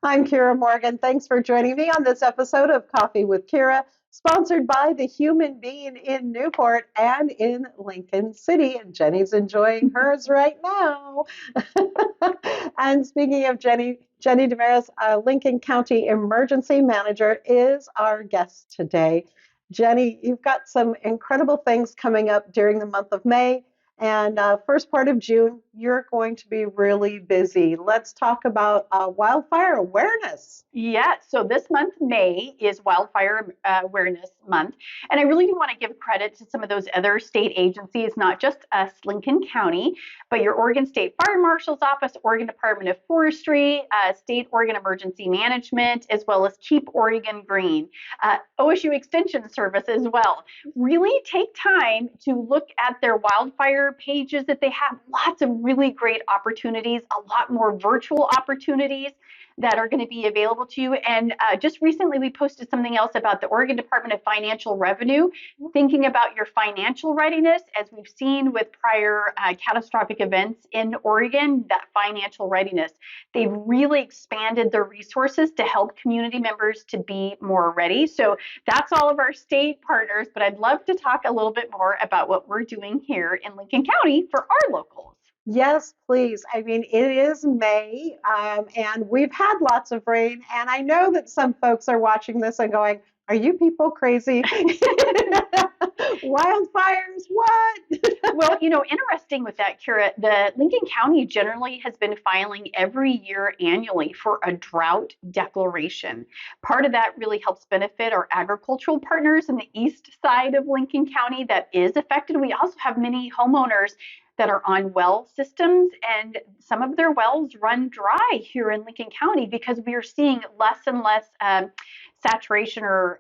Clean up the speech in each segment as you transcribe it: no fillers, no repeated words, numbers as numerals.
I'm Kiera Morgan. Thanks for joining me on this episode of Coffee with Kiera, sponsored by the Human Being in Newport and in Lincoln City. And Jenny's enjoying hers right now. And speaking of Jenny Demaris, Lincoln County Emergency Manager, is our guest today. Jenny, you've got some incredible things coming up during the month of May. And first part of June, you're going to be really busy. Let's talk about wildfire awareness. Yeah, so this month, May, is Wildfire Awareness Month. And I really do want to give credit to some of those other state agencies, not just us, Lincoln County, but your Oregon State Fire Marshal's Office, Oregon Department of Forestry, State Oregon Emergency Management, as well as Keep Oregon Green, OSU Extension Service as well. Really take time to look at their wildfire pages that they have. Lots of really great opportunities, a lot more virtual opportunities that are going to be available to you. And just recently, we posted something else about the Oregon Department of Financial Revenue, thinking about your financial readiness. As we've seen with prior catastrophic events in Oregon, that financial readiness. They've really expanded their resources to help community members to be more ready. So that's all of our state partners, but I'd love to talk a little bit more about what we're doing here in Lincoln County for our locals. Yes, please. I mean, it is May, and we've had lots of rain. And I know that some folks are watching this and going, "Are you people crazy? Wildfires, what?" Well, interesting with that, Kiera, the Lincoln County generally has been filing every year annually for a drought declaration. Part of that really helps benefit our agricultural partners in the east side of Lincoln County that is affected. We also have many homeowners that are on well systems, and some of their wells run dry here in Lincoln County because we are seeing less and less saturation or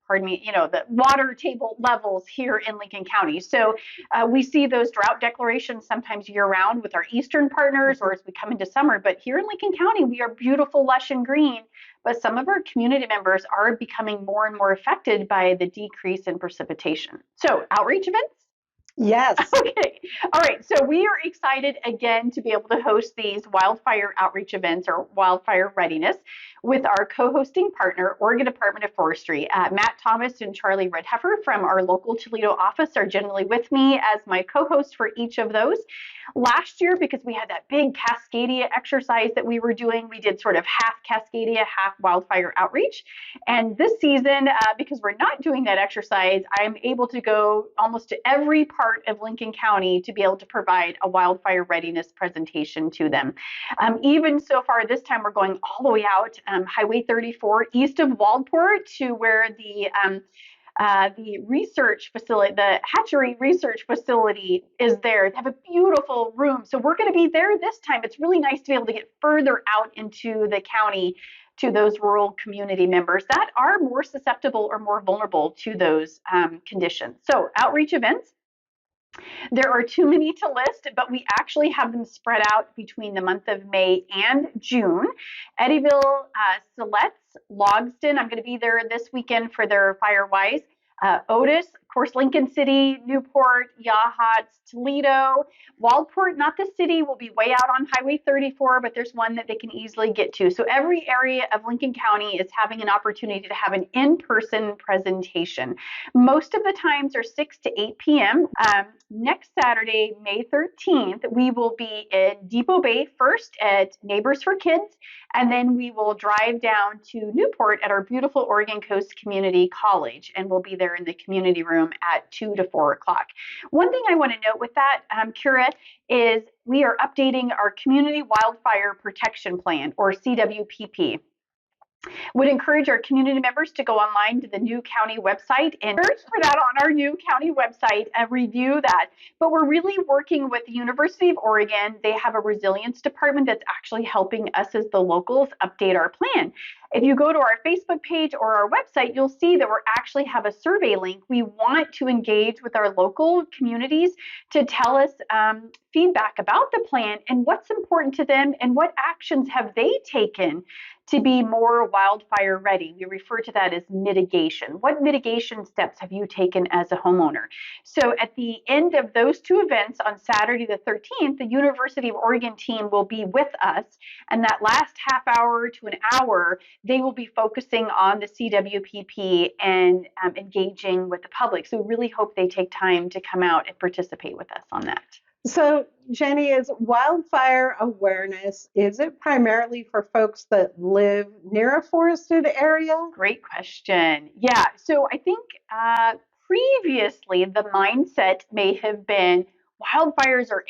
the water table levels here in Lincoln County. So we see those drought declarations sometimes year round with our eastern partners or as we come into summer. But here in Lincoln County, we are beautiful, lush, and green. But some of our community members are becoming more and more affected by the decrease in precipitation. So outreach events? Yes. Okay. All right. So we are excited again to be able to host these wildfire outreach events or wildfire readiness with our co-hosting partner, Oregon Department of Forestry. Matt Thomas and Charlie Redheffer from our local Toledo office are generally with me as my co-hosts for each of those. Last year, because we had that big Cascadia exercise that we were doing, we did sort of half Cascadia, half wildfire outreach. And this season, because we're not doing that exercise, I'm able to go almost to every part of Lincoln County to be able to provide a wildfire readiness presentation to them. Even so far this time, we're going all the way out Highway 34 east of Waldport to where the research facility, the hatchery research facility is there. They have a beautiful room. So we're going to be there this time. It's really nice to be able to get further out into the county to those rural community members that are more susceptible or more vulnerable to those conditions. So outreach events. There are too many to list, but we actually have them spread out between the month of May and June. Eddyville, Siletz, Logsdon, I'm going to be there this weekend for their Firewise. Otis, of course, Lincoln City, Newport, Yachats, Toledo, Waldport, not the city, will be way out on Highway 34, but there's one that they can easily get to. So every area of Lincoln County is having an opportunity to have an in-person presentation. Most of the times are 6 to 8 p.m. Next Saturday, May 13th, we will be in Depot Bay first at Neighbors for Kids, and then we will drive down to Newport at our beautiful Oregon Coast Community College, and we'll be there in the community room at 2 to 4 o'clock. One thing I want to note with that, Kiera, is we are updating our Community Wildfire Protection Plan, or CWPP. Would encourage our community members to go online to the new county website and search for that on our new county website and review that. But we're really working with the University of Oregon. They have a resilience department that's actually helping us as the locals update our plan. If you go to our Facebook page or our website, you'll see that we actually have a survey link. We want to engage with our local communities to tell us feedback about the plan and what's important to them and what actions have they taken to be more wildfire ready. We refer to that as mitigation. What mitigation steps have you taken as a homeowner? So at the end of those two events on Saturday the 13th, the University of Oregon team will be with us. And that last half hour to an hour, they will be focusing on the CWPP and engaging with the public. So we really hope they take time to come out and participate with us on that. So, Jenny, is wildfire awareness, is it primarily for folks that live near a forested area? Great question. Yeah, so I think previously the mindset may have been wildfires are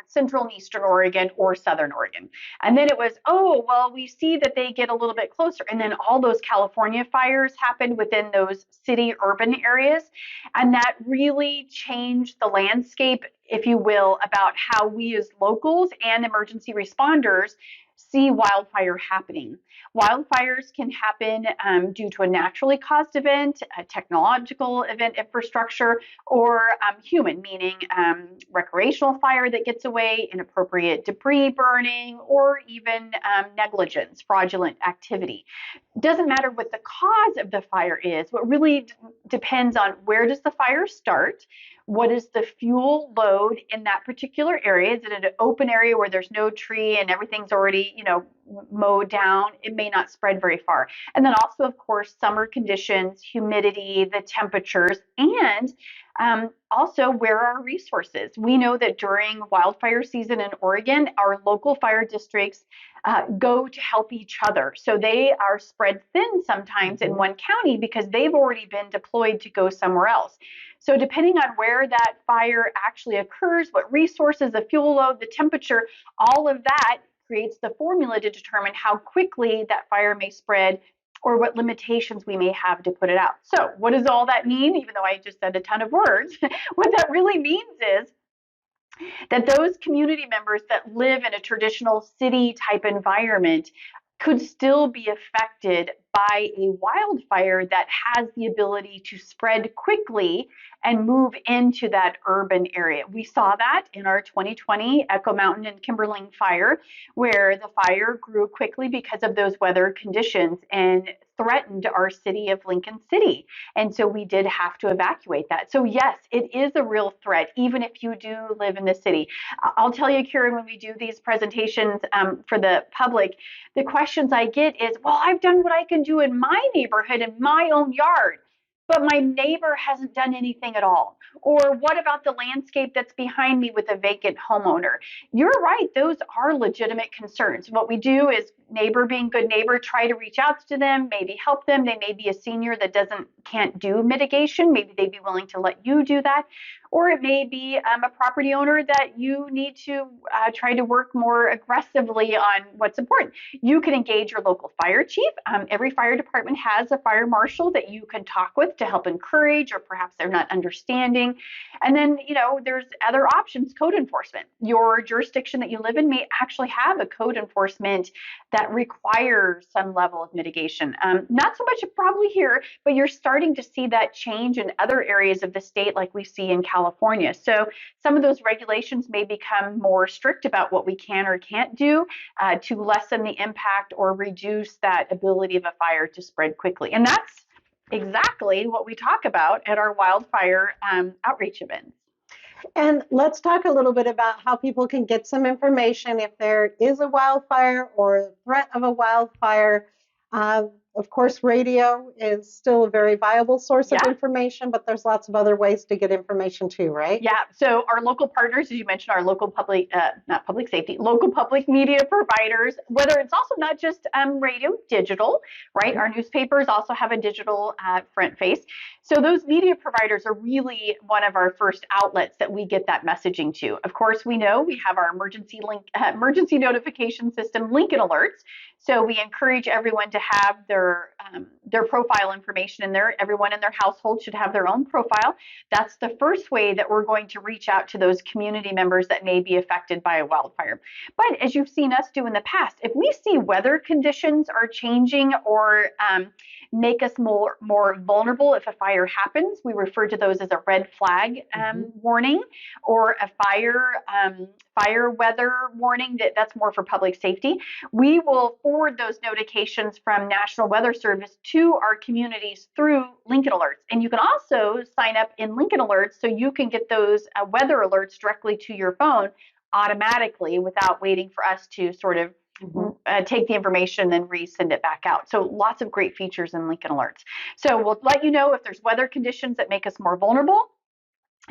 central and eastern Oregon or southern Oregon. And then it was, oh, well, we see that they get a little bit closer. And then all those California fires happened within those city urban areas. And that really changed the landscape, if you will, about how we as locals and emergency responders see wildfire happening. Wildfires can happen due to a naturally caused event, a technological event, infrastructure, or human, meaning recreational fire that gets away, inappropriate debris burning, or even negligence, fraudulent activity. It doesn't matter what the cause of the fire is. What really depends on where does the fire start? What is the fuel load in that particular area? Is it an open area where there's no tree and everything's already, mowed down? It may not spread very far. And then also, of course, summer conditions, humidity, the temperatures, and also where are our resources? We know that during wildfire season in Oregon, our local fire districts go to help each other. So they are spread thin sometimes in one county because they've already been deployed to go somewhere else. So depending on where that fire actually occurs, what resources, the fuel load, the temperature, all of that creates the formula to determine how quickly that fire may spread or what limitations we may have to put it out. So what does all that mean? Even though I just said a ton of words, what that really means is that those community members that live in a traditional city type environment could still be affected by a wildfire that has the ability to spread quickly and move into that urban area. We saw that in our 2020 Echo Mountain and Kimberling fire, where the fire grew quickly because of those weather conditions and threatened our city of Lincoln City. And so we did have to evacuate that. So yes, it is a real threat, even if you do live in the city. I'll tell you, Kiera, when we do these presentations for the public, the questions I get is, well, I've done what I can do in my neighborhood, in my own yard, but my neighbor hasn't done anything at all. Or what about the landscape that's behind me with a vacant homeowner? You're right, those are legitimate concerns. What we do is neighbor being good neighbor, try to reach out to them, maybe help them. They may be a senior that can't do mitigation. Maybe they'd be willing to let you do that. Or it may be a property owner that you need to try to work more aggressively on what's important. You can engage your local fire chief. Every fire department has a fire marshal that you can talk with to help encourage, or perhaps they're not understanding. And then, there's other options, code enforcement. Your jurisdiction that you live in may actually have a code enforcement that requires some level of mitigation. Not so much probably here, but you're starting to see that change in other areas of the state like we see in California. So some of those regulations may become more strict about what we can or can't do to lessen the impact or reduce that ability of a fire to spread quickly. And that's exactly what we talk about at our wildfire outreach events. And let's talk a little bit about how people can get some information if there is a wildfire or a threat of a wildfire. Of course, radio is still a very viable source of information, but there's lots of other ways to get information too, right? Yeah. So our local partners, as you mentioned, our local local public media providers, whether it's also not just radio, digital, right? Our newspapers also have a digital front face. So those media providers are really one of our first outlets that we get that messaging to. Of course, we know we have our emergency notification system, Lincoln Alerts. So we encourage everyone to have their profile information in there. Everyone in their household should have their own profile. That's the first way that we're going to reach out to those community members that may be affected by a wildfire. But as you've seen us do in the past, if we see weather conditions are changing or make us more vulnerable if a fire happens. We refer to those as a red flag warning, or a fire weather warning. That's more for public safety. We will forward those notifications from National Weather Service to our communities through Lincoln Alerts. And you can also sign up in Lincoln Alerts so you can get those weather alerts directly to your phone automatically without waiting for us to sort of take the information and resend it back out. So lots of great features in Lincoln Alerts. So we'll let you know if there's weather conditions that make us more vulnerable.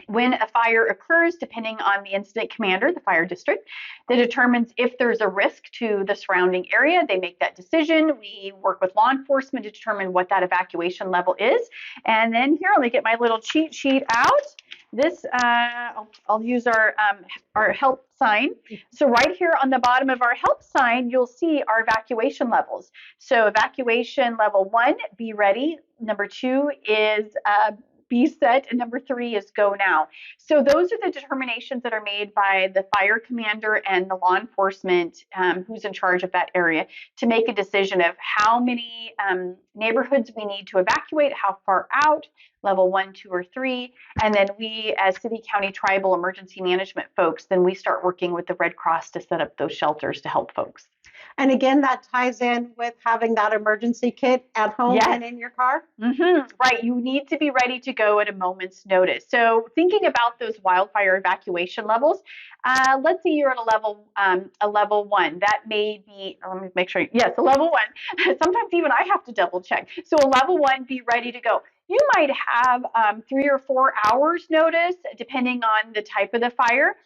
When a fire occurs, depending on the incident commander, the fire district, that determines if there's a risk to the surrounding area. They make that decision. We work with law enforcement to determine what that evacuation level is. And then here, let me get my little cheat sheet out. This, I'll use our help sign. So right here on the bottom of our help sign, you'll see our evacuation levels. So evacuation level 1, be ready. Number 2 is be set, and number 3 is go now. So those are the determinations that are made by the fire commander and the law enforcement who's in charge of that area to make a decision of how many neighborhoods we need to evacuate, how far out, level 1, 2, or 3. And then we, as city, county, tribal emergency management folks, then we start working with the Red Cross to set up those shelters to help folks. And again, that ties in with having that emergency kit at home and in your car? Right. You need to be ready to go at a moment's notice. So thinking about those wildfire evacuation levels, let's say you're at a level 1. That may be, let me make sure, yes, a level 1. Sometimes even I have to double check. So a level 1, be ready to go. You might have 3 or 4 hours notice, depending on the type of the fire.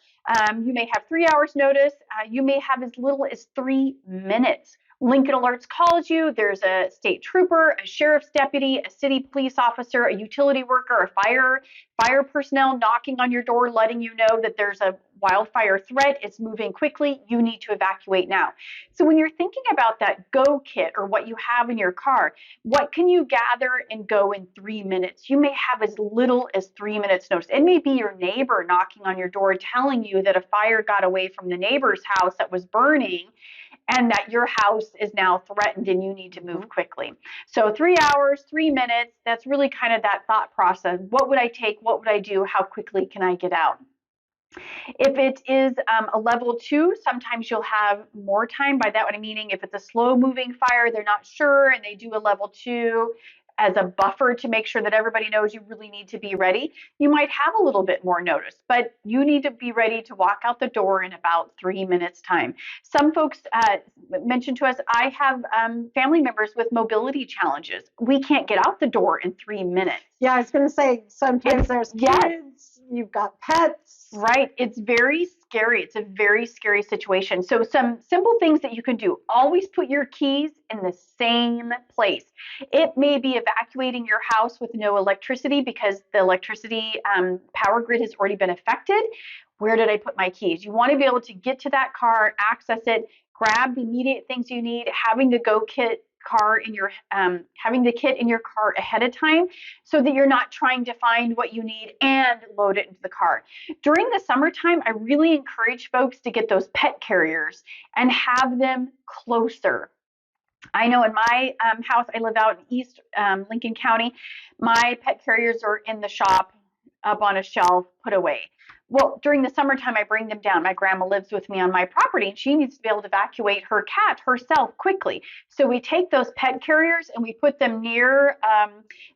You may have 3 hours notice. You may have as little as 3 minutes. Lincoln Alerts calls you. There's a state trooper, a sheriff's deputy, a city police officer, a utility worker, a fire personnel knocking on your door, letting you know that there's a wildfire threat. It's moving quickly. You need to evacuate now. So when you're thinking about that go kit or what you have in your car, what can you gather and go in 3 minutes? You may have as little as 3 minutes notice. It may be your neighbor knocking on your door telling you that a fire got away from the neighbor's house that was burning, and that your house is now threatened and you need to move quickly. So 3 hours, 3 minutes, that's really kind of that thought process. What would I take? What would I do? How quickly can I get out? If it is a level 2, sometimes you'll have more time. By that, what I'm meaning, if it's a slow moving fire, they're not sure, and they do a level 2 as a buffer to make sure that everybody knows you really need to be ready. You might have a little bit more notice, but you need to be ready to walk out the door in about 3 minutes time. Some folks mentioned to us, I have family members with mobility challenges. We can't get out the door in 3 minutes. Yeah, I was going to say, sometimes there's kids, you've got pets. Right. It's very scary. It's a very scary situation. So some simple things that you can do. Always put your keys in the same place. It may be evacuating your house with no electricity because the electricity power grid has already been affected. Where did I put my keys? You want to be able to get to that car, access it, grab the immediate things you need, having the go kit car in your having the kit in your car ahead of time so that you're not trying to find what you need and load it into the car. During the summertime, I really encourage folks to get those pet carriers and have them closer. I know in my house, I live out in East Lincoln County, my pet carriers are in the shop up on a shelf put away. Well, during the summertime, I bring them down. My grandma lives with me on my property, and she needs to be able to evacuate her cat herself quickly. So we take those pet carriers and we put them near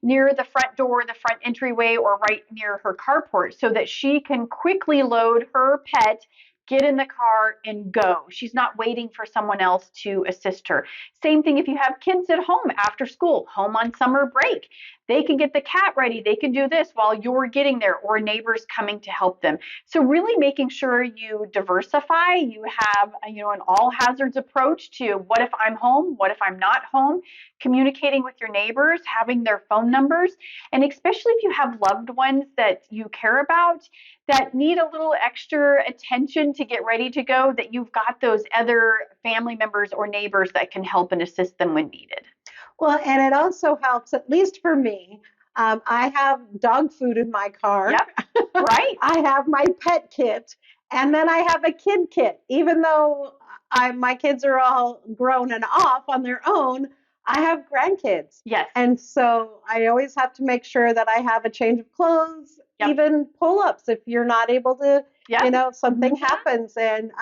the front door, the front entryway, or right near her carport so that she can quickly load her pet, get in the car, and go. She's not waiting for someone else to assist her. Same thing if you have kids at home after school, home on summer break. They can get the cat ready. They can do this while you're getting there, or neighbors coming to help them. So really making sure you diversify, you have an all hazards approach to what if I'm home, what if I'm not home, communicating with your neighbors, having their phone numbers, and especially if you have loved ones that you care about that need a little extra attention to get ready to go, that you've got those other family members or neighbors that can help and assist them when needed. Well, and it also helps, at least for me, I have dog food in my car. Yep, right. I have my pet kit, and then I have a kid kit. Even though my kids are all grown and off on their own, I have grandkids. Yes. And so I always have to make sure that I have a change of clothes, Yep. even pull-ups if you're not able to, Yep. something Mhm. happens, and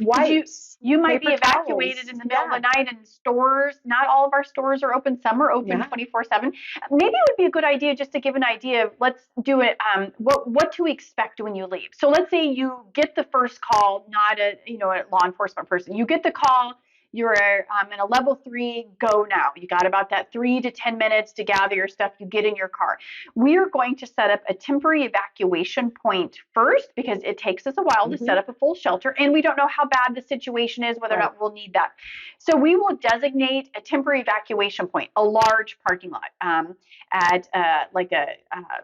wipes, You might be paper evacuated towels. in the middle of the night in stores. Not all of our stores are open. Some are open Yeah. 24/7. Maybe it would be a good idea just to give an idea of, let's do it, what to expect when you leave. So let's say you get the first call, not a law enforcement person. You get the call. You're in a level 3, go now. You got about that 3 to 10 minutes to gather your stuff. You get in your car. We are going to set up a temporary evacuation point first because it takes us a while to set up a full shelter, and we don't know how bad the situation is, whether or not we'll need that. So we will designate a temporary evacuation point, a large parking lot at like a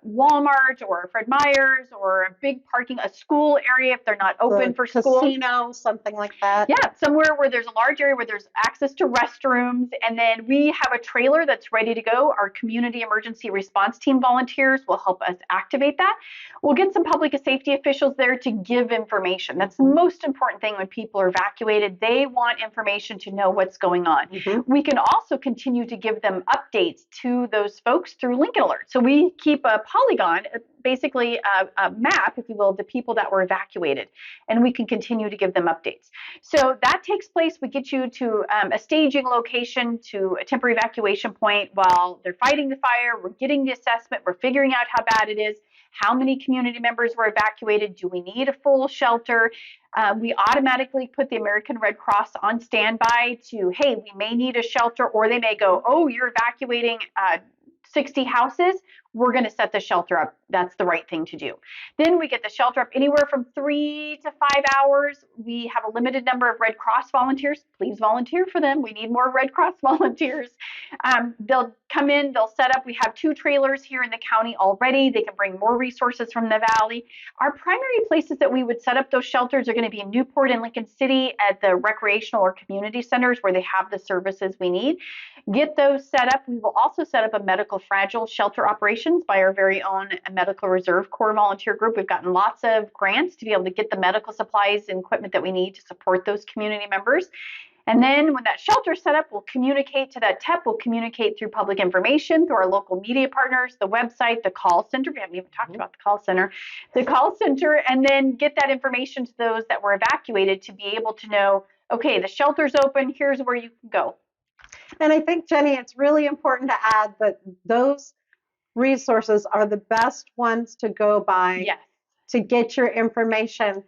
Walmart or a Fred Meyer's or a big a school area if they're not open for school. Casino, something like that. Yeah, somewhere where there's a large area where there's access to restrooms, and then we have a trailer that's ready to go. Our community emergency response team volunteers will help us activate that. We'll get some public safety officials there to give information. That's the most important thing when people are evacuated. They want information to know what's going on. We can also continue to give them updates to those folks through Lincoln Alert. So we keep a polygon, basically a map, if you will, of the people that were evacuated, and we can continue to give them updates. So that takes place. We get you to a staging location, to a temporary evacuation point while they're fighting the fire. We're getting the assessment. We're figuring out how bad it is. How many community members were evacuated? Do we need a full shelter? We automatically put the American Red Cross on standby to, hey, we may need a shelter, or they may go, oh, you're evacuating 60 houses. We're going to set the shelter up. That's the right thing to do. Then we get the shelter up anywhere from 3 to 5 hours. We have a limited number of Red Cross volunteers. Please volunteer for them. We need more Red Cross volunteers. They'll come in, they'll set up. We have 2 trailers here in the county already. They can bring more resources from the valley. Our primary places that we would set up those shelters are going to be in Newport and Lincoln City at the recreational or community centers where they have the services we need. Get those set up. We will also set up a medical fragile shelter operations by our very own Medical Reserve Corps volunteer group. We've gotten lots of grants to be able to get the medical supplies and equipment that we need to support those community members. And then when that shelter's set up, we'll communicate to that TEP. We'll communicate through public information, through our local media partners, the website, the call center. We haven't even talked about the call center. The call center, and then get that information to those that were evacuated to be able to know, okay, the shelter's open. Here's where you can go. And I think, Jenny, it's really important to add that those resources are the best ones to go by to get your information.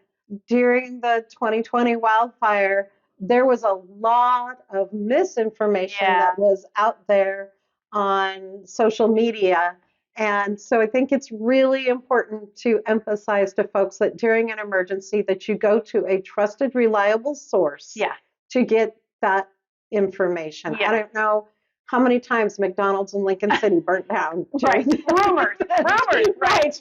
During the 2020 wildfire, there was a lot of misinformation that was out there on social media. And so I think it's really important to emphasize to folks that during an emergency that you go to a trusted, reliable source to get that information. I don't know how many times McDonald's in Lincoln City burnt down. Rumors. Right.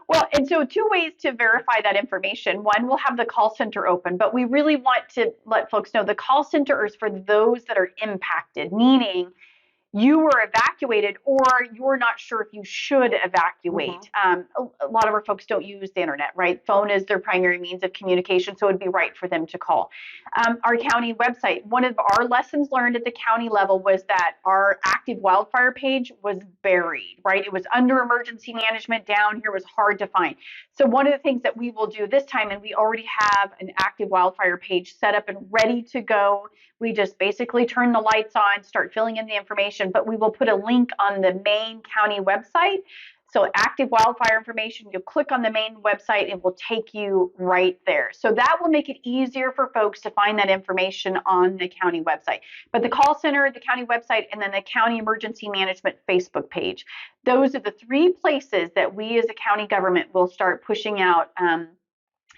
Well, and so 2 ways to verify that information. One, we'll have the call center open, but we really want to let folks know the call center is for those that are impacted, meaning you were evacuated or you're not sure if you should evacuate. A lot of our folks don't use the internet, right? Phone is their primary means of communication, so it'd be right for them to call. Our county website, one of our lessons learned at the county level was that our active wildfire page was buried, right? It was under emergency management. Down here was hard to find. So one of the things that we will do this time, and we already have an active wildfire page set up and ready to go. We just basically turn the lights on, start filling in the information, but we will put a link on the main county website. So active wildfire information, you'll click on the main website, and it will take you right there. So that will make it easier for folks to find that information on the county website. But the call center, the county website, and then the county emergency management Facebook page, those are the 3 places that we as a county government will start pushing out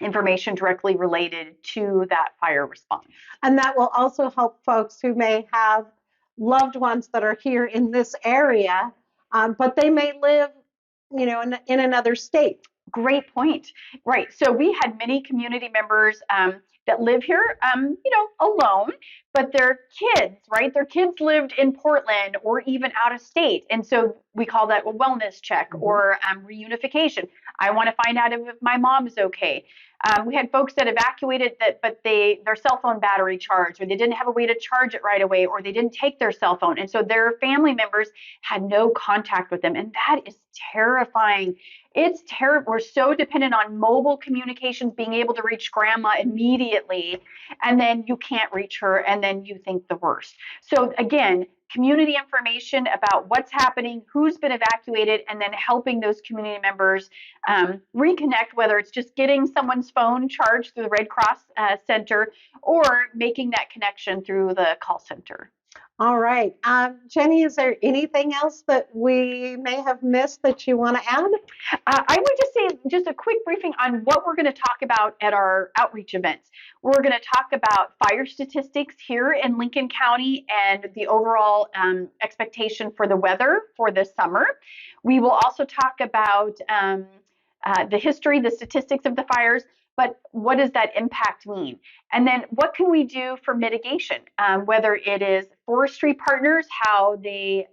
information directly related to that fire response. And that will also help folks who may have loved ones that are here in this area, but they may live, in another state. Great point. Right. So we had many community members that live here, alone, but their kids, right? Their kids lived in Portland or even out of state. And so we call that a wellness check or reunification. I want to find out if my mom's okay. We had folks that evacuated but their cell phone battery charged, or they didn't have a way to charge it right away, or they didn't take their cell phone. And so their family members had no contact with them. And that is terrifying. It's terrible. We're so dependent on mobile communications, being able to reach grandma immediately, and then you can't reach her, and then you think the worst. So again, community information about what's happening, who's been evacuated, and then helping those community members reconnect, whether it's just getting someone's phone charged through the Red Cross Center or making that connection through the call center. All right. Jenny, is there anything else that we may have missed that you want to add? I would just say just a quick briefing on what we're going to talk about at our outreach events. We're going to talk about fire statistics here in Lincoln County and the overall expectation for the weather for this summer. We will also talk about the history, the statistics of the fires, but what does that impact mean? And then what can we do for mitigation, whether it is forestry partners, how they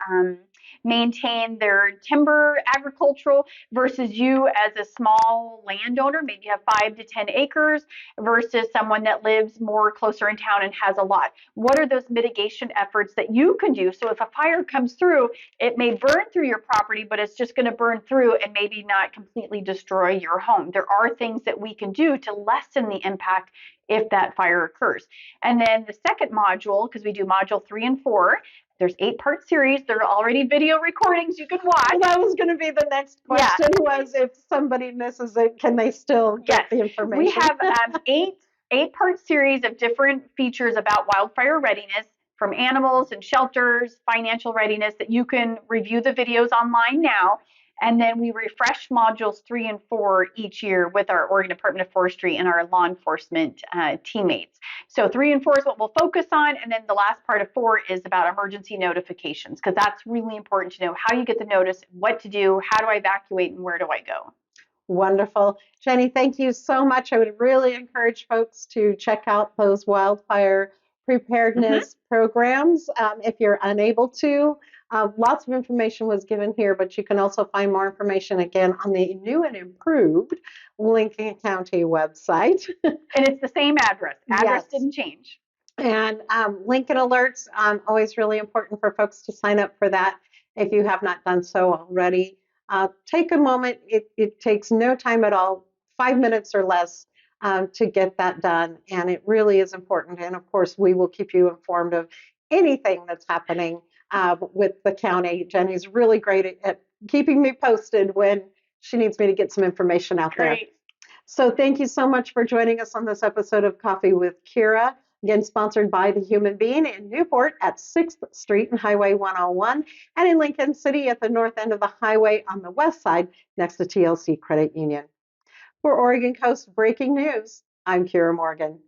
maintain their timber agricultural versus you as a small landowner, maybe you have 5 to 10 acres versus someone that lives more closer in town and has a lot. What are those mitigation efforts that you can do? So if a fire comes through, it may burn through your property, but it's just going to burn through and maybe not completely destroy your home. There are things that we can do to lessen the impact if that fire occurs. And then the second module, because we do module 3 and 4, there's 8-part series. There are already video recordings you can watch. Well, that was going to be the next question was if somebody misses it, can they still get the information? We have 8-part series of different features about wildfire readiness, from animals and shelters, financial readiness, that you can review the videos online now. And then we refresh modules 3 and 4 each year with our Oregon Department of Forestry and our law enforcement teammates. So 3 and 4 is what we'll focus on. And then the last part of 4 is about emergency notifications, because that's really important to know how you get the notice, what to do, how do I evacuate, and where do I go. Wonderful. Jenny, thank you so much. I would really encourage folks to check out those wildfire preparedness programs if you're unable to. Lots of information was given here, but you can also find more information again on the new and improved Lincoln County website. And it's the same address. Address didn't change. And Lincoln Alerts, always really important for folks to sign up for that if you have not done so already. Take a moment. It takes no time at all, 5 minutes or less to get that done. And it really is important. And of course, we will keep you informed of anything that's happening with the county. Jenny's really great at keeping me posted when she needs me to get some information out there. So thank you so much for joining us on this episode of Coffee with Kiera. Again, sponsored by The Human Being in Newport at 6th Street and Highway 101, and in Lincoln City at the north end of the highway on the west side next to TLC Credit Union. For Oregon Coast Breaking News, I'm Kiera Morgan.